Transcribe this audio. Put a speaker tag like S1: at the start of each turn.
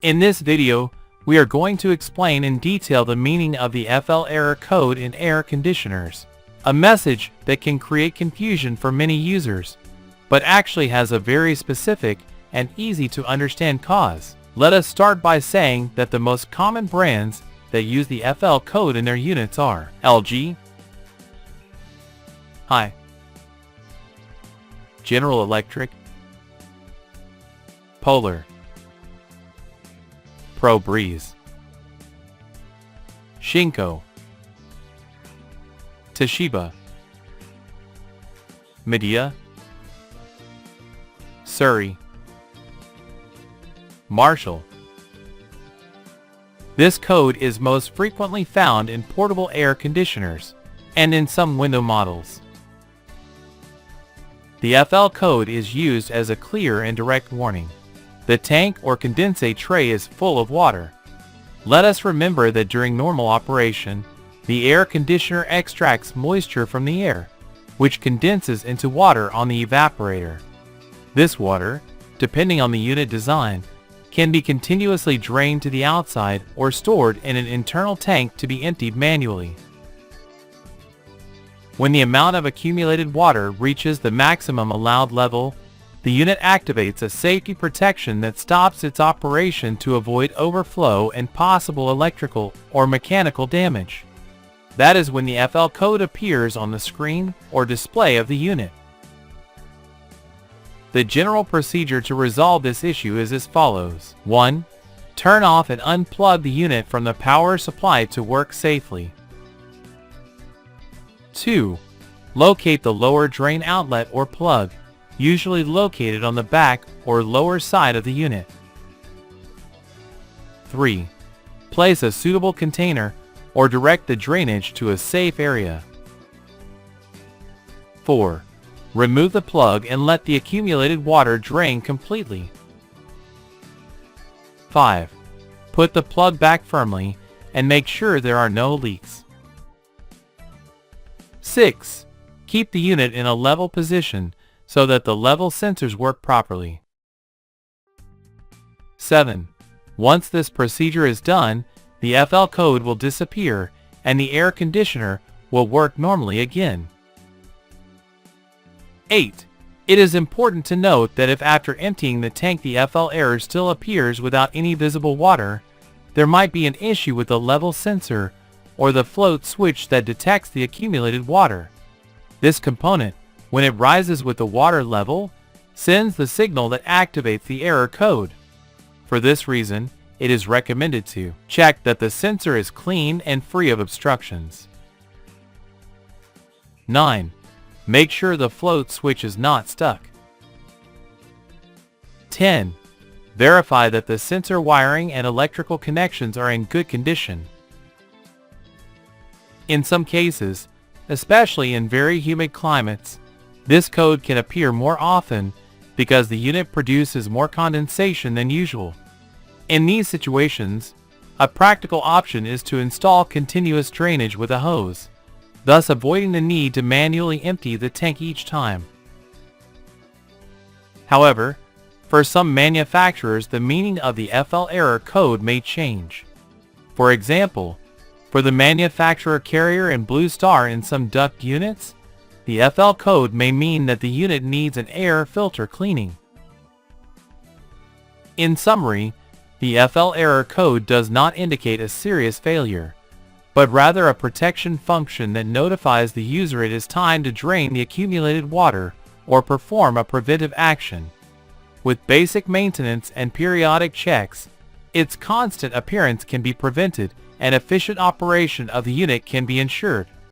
S1: In this video, we are going to explain in detail the meaning of the FL error code in air conditioners, a message that can create confusion for many users, but actually has a very specific and easy to understand cause. Let us start by saying that the most common brands that use the FL code in their units are LG, Hi, General Electric, Polar, Pro Breeze, Shinko, Toshiba, Midea, Surrey, Marshall. This code is most frequently found in portable air conditioners and in some window models. The FL code is used as a clear and direct warning. The tank or condensate tray is full of water. Let us remember that during normal operation, the air conditioner extracts moisture from the air, which condenses into water on the evaporator. This water, depending on the unit design, can be continuously drained to the outside or stored in an internal tank to be emptied manually. When the amount of accumulated water reaches the maximum allowed level, the unit activates a safety protection that stops its operation to avoid overflow and possible electrical or mechanical damage. That is when the FL code appears on the screen or display of the unit. The general procedure to resolve this issue is as follows. 1. Turn off and unplug the unit from the power supply to work safely. 2. Locate the lower drain outlet or plug, usually located on the back or lower side of the unit. 3. Place a suitable container or direct the drainage to a safe area. 4. Remove the plug and let the accumulated water drain completely. 5. Put the plug back firmly and make sure there are no leaks. 6. Keep the unit in a level position so that the level sensors work properly. 7. Once this procedure is done, the FL code will disappear and the air conditioner will work normally again. 8. It is important to note that if after emptying the tank the FL error still appears without any visible water, there might be an issue with the level sensor or the float switch that detects the accumulated water. This component, when it rises with the water level, sends the signal that activates the error code. For this reason, it is recommended to check that the sensor is clean and free of obstructions. 9. Make sure the float switch is not stuck. 10. Verify that the sensor wiring and electrical connections are in good condition. In some cases, especially in very humid climates, this code can appear more often because the unit produces more condensation than usual. In these situations, a practical option is to install continuous drainage with a hose, thus avoiding the need to manually empty the tank each time. However, for some manufacturers the meaning of the FL error code may change. For example, for the manufacturer Carrier and Blue Star in some duct units, the FL code may mean that the unit needs an air filter cleaning. In summary, the FL error code does not indicate a serious failure, but rather a protection function that notifies the user it is time to drain the accumulated water or perform a preventive action. With basic maintenance and periodic checks, its constant appearance can be prevented and efficient operation of the unit can be ensured.